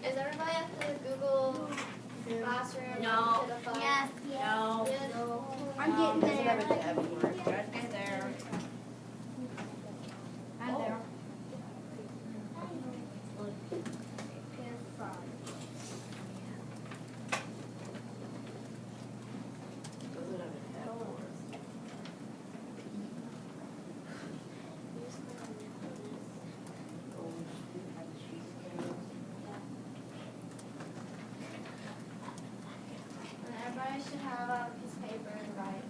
Is everybody at the Google Classroom? No. Yes. No. Yes. I'm getting there. Get there. I'm there. Everybody should have a piece of paper and write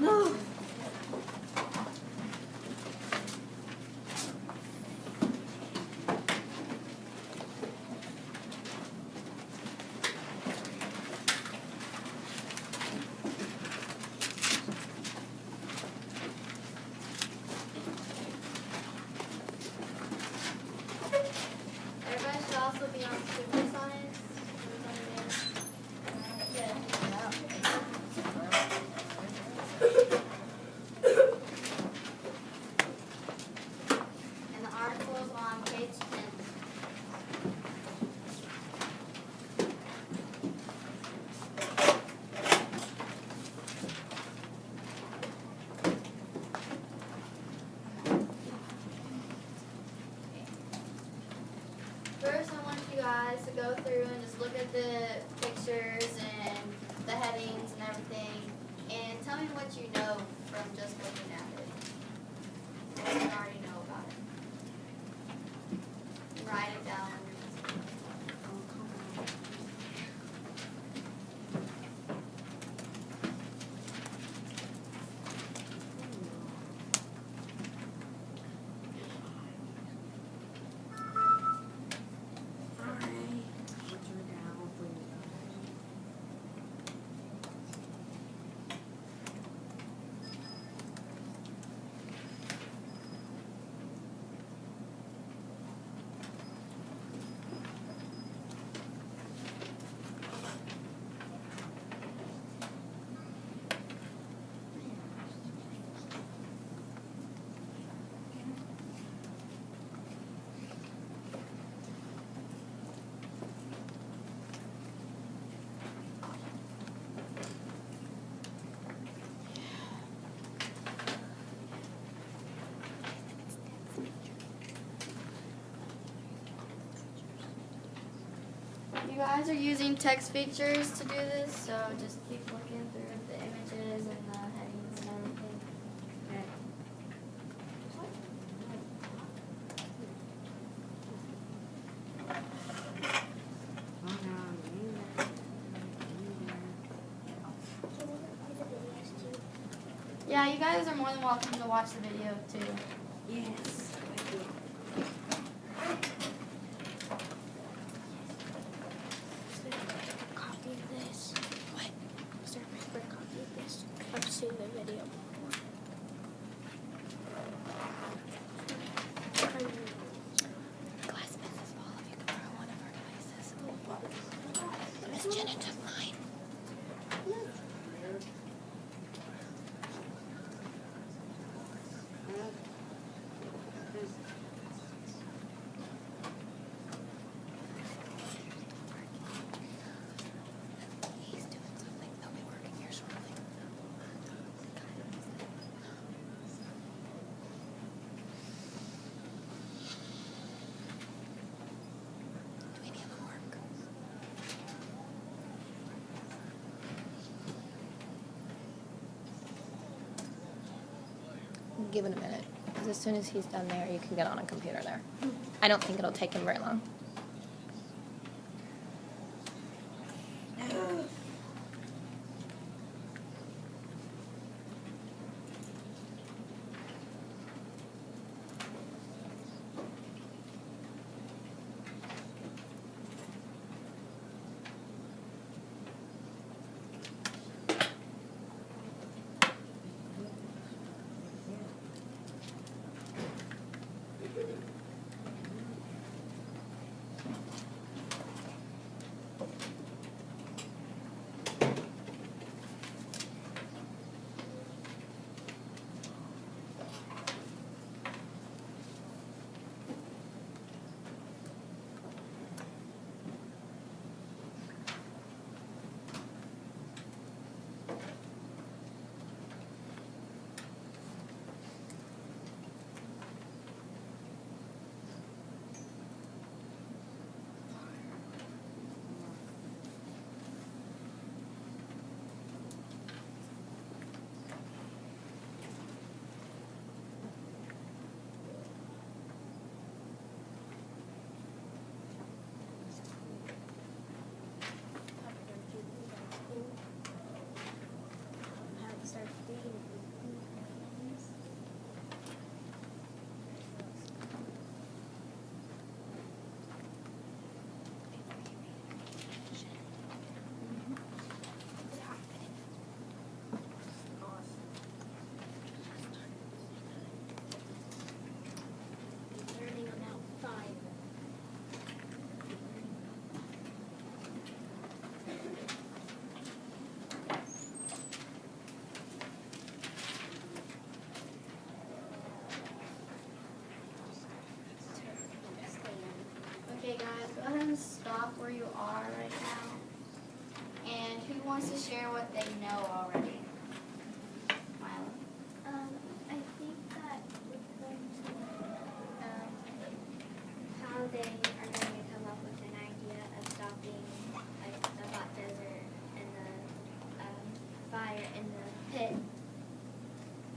No. Everybody should also be on super science. And the article's on page 10. First, I want you guys to go through and just look at the pictures and the headings and everything, and tell me what you know from just looking at it. What you already know about it. Write it down. You guys are using text features to do this, so just keep looking through the images and the headings and everything. Yeah, you guys are more than welcome to watch the video too. Yes. Copy of this. What? Is there a paper copy of this? I've seen the video before. Glass misses all of you can borrow one of our devices. Miss Jenna took mine. He's doing something. They'll be working here shortly. Do any of them work? Give it a minute, because as soon as he's done there, you can get on a computer there. I don't think it'll take him very long. share what they know already. Milo. I think that with them to how they are going to come up with an idea of stopping like the hot desert and the fire and the pit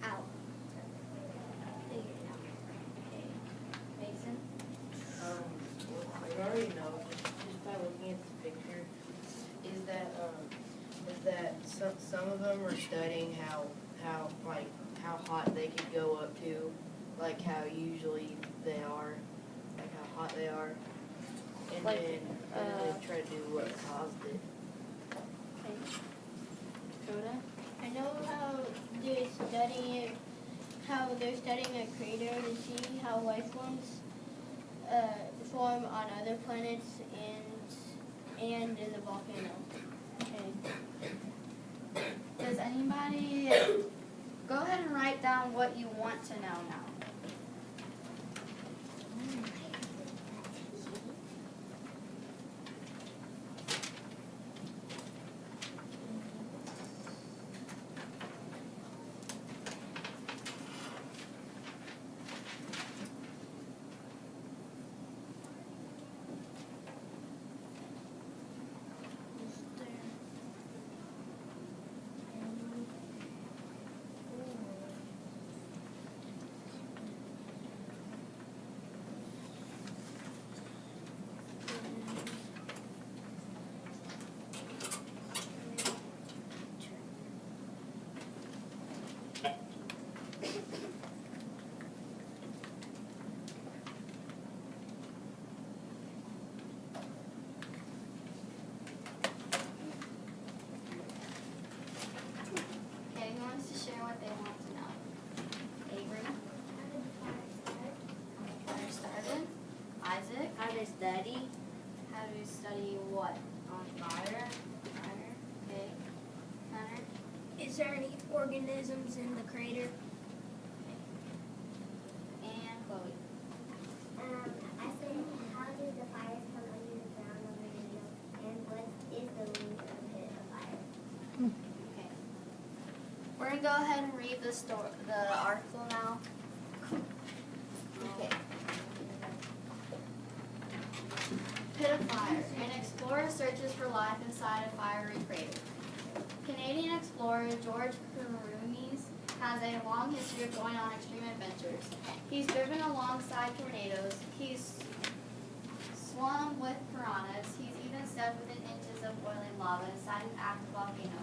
out. Figure it out. Okay. Mason. Well, I already know just by looking at the picture is that some of them are studying how hot they could go up to, like how usually they are, like how hot they are, and Like, then they try to do what caused it. Coda. I know how they're studying a crater to see how life forms form on other planets and in the volcano. Does anybody go ahead and write down what you want to know now? Okay, who wants to share what they want to know? Avery. How to started. Isaac. How to study How to study what? on fire. Hunter. Okay. Hunter. Is there any organisms in the crater? And Chloe. I said, how do the fires come under the ground over the hill, and what is the length of a pit of fire? Okay. We're gonna go ahead and read the article now. Okay. Pit of fire. An explorer searches for life inside a fiery crater. Canadian explorer George Carunis has a long history of going on extreme adventures. He's driven alongside tornadoes. He's swum with piranhas. He's even stepped within inches of boiling lava inside an active volcano.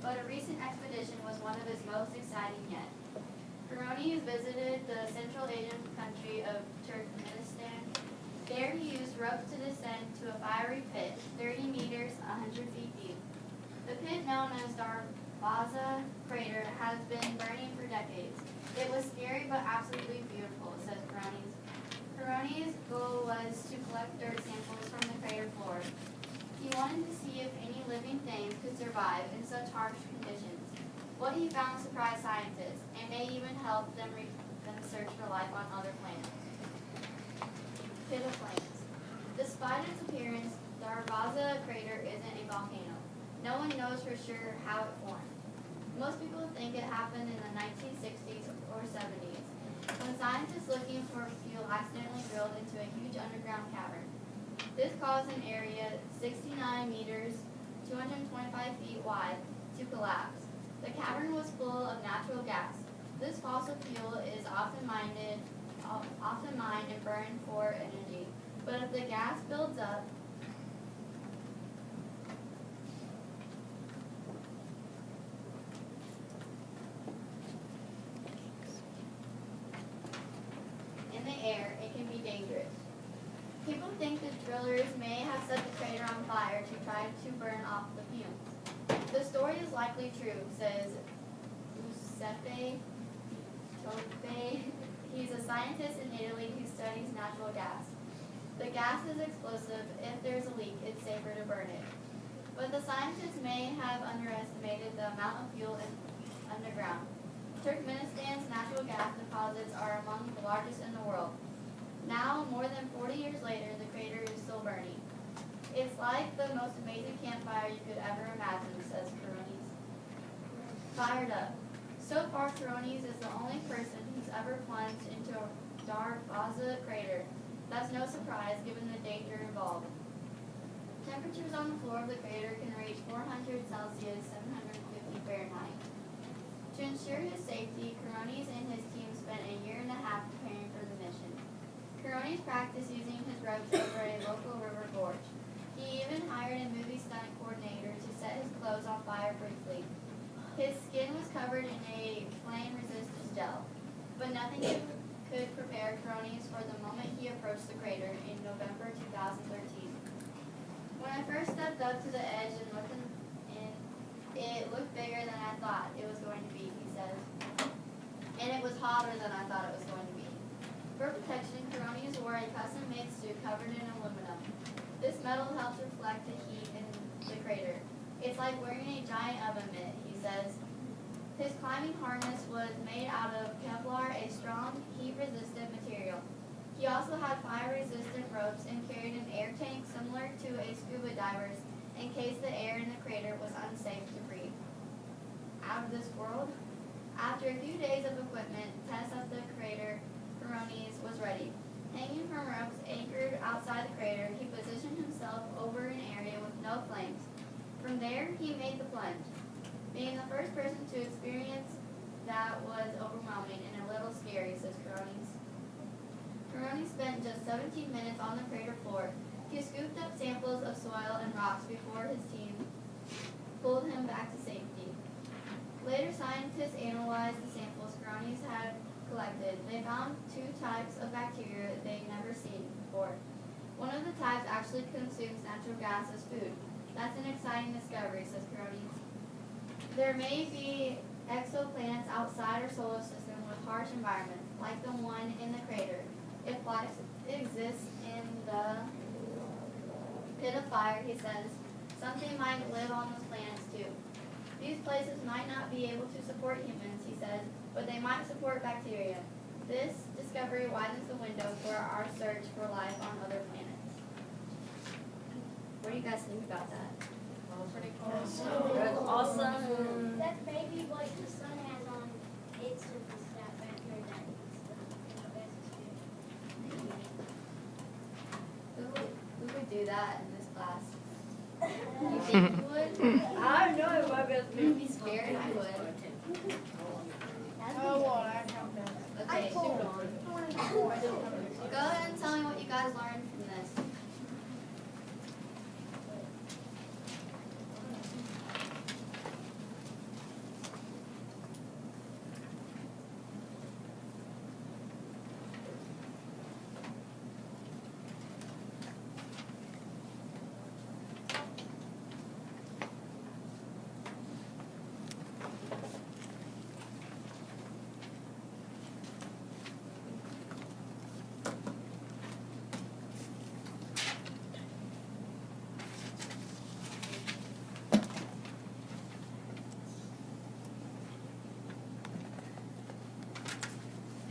But a recent expedition was one of his most exciting yet. Carunis visited the Central Asian country of Turkmenistan. There he used ropes to descend to a fiery pit, 30 meters, 100 feet deep. The pit known as Darvaza Crater has been burning for decades. It was scary but absolutely beautiful, says Carunis. Carunis' goal was to collect dirt samples from the crater floor. He wanted to see if any living things could survive in such harsh conditions. What he found surprised scientists and may even help them search for life on other planets. Pit of flames. Despite its appearance, the Darvaza crater isn't a volcano. No one knows for sure how it formed. Most people think it happened in the 1960s or 70s, when scientists looking for fuel accidentally drilled into a huge underground cavern. This caused an area 69 meters, 225 feet wide, to collapse. The cavern was full of natural gas. This fossil fuel is often mined and burned for energy. But if the gas builds up, in the air, it can be dangerous. People think the drillers may have set the crater on fire to try to burn off the fumes. The story is likely true, says Giuseppe Tope. He's a scientist in Italy who studies natural gas. The gas is explosive. If there's a leak, it's safer to burn it. But the scientists may have underestimated the amount of fuel underground. Turkmenistan's natural gas deposits are among the largest in the world. Now, more than 40 years later, the crater is still burning. It's like the most amazing campfire you could ever imagine, says Karuni. fired up. So far, Coronis is the only person who's ever plunged into a dark Baza crater. That's no surprise given the danger involved. Temperatures on the floor of the crater can reach 400 Celsius, 750 Fahrenheit. To ensure his safety, Coronis and his team spent a year and a half preparing for the mission. Coronis practiced using his ropes over a local river gorge. He even hired a movie stunt coordinator to set his clothes on fire briefly. His skin was covered in a flame-resistant gel, but nothing could prepare Coronis for the moment he approached the crater in November 2013. When I first stepped up to the edge and looked in, it looked bigger than I thought it was going to be, he says. And it was hotter than I thought it was going to be. For protection, Coronis wore a custom-made suit covered in aluminum. This metal helps reflect the heat in the crater. It's like wearing a giant oven mitt, he says. His climbing harness was made out of Kevlar, a strong, heat-resistant material. He also had fire-resistant ropes and carried an air tank similar to a scuba diver's in case the air in the crater was unsafe to breathe. Out of this world? After a few days of equipment tests at the crater, Coronis was ready. Hanging from ropes anchored outside the crater, he positioned himself over an area with no flames. From there, he made the plunge. Being the first person to experience that was overwhelming and a little scary, says Coronis. Coronis spent just 17 minutes on the crater floor. He scooped up samples of soil and rocks before his team pulled him back to safety. Later, scientists analyzed the samples Coronis had collected. They found two types of bacteria they'd never seen before. One of the types actually consumes natural gas as food. That's an exciting discovery, says Coronis. There may be exoplanets outside our solar system with harsh environments, like the one in the crater. If life exists in the pit of fire, he says, something might live on those planets too. These places might not be able to support humans, he says, but they might support bacteria. This discovery widens the window for our search for life on other planets. What do you guys think about that? Pretty cool. That's awesome. That's maybe what the sun has on its surface that bacteria that eats Who would do that in this class? You think you would? I know it might be You'd be scared, I would. That'd Oh, be well,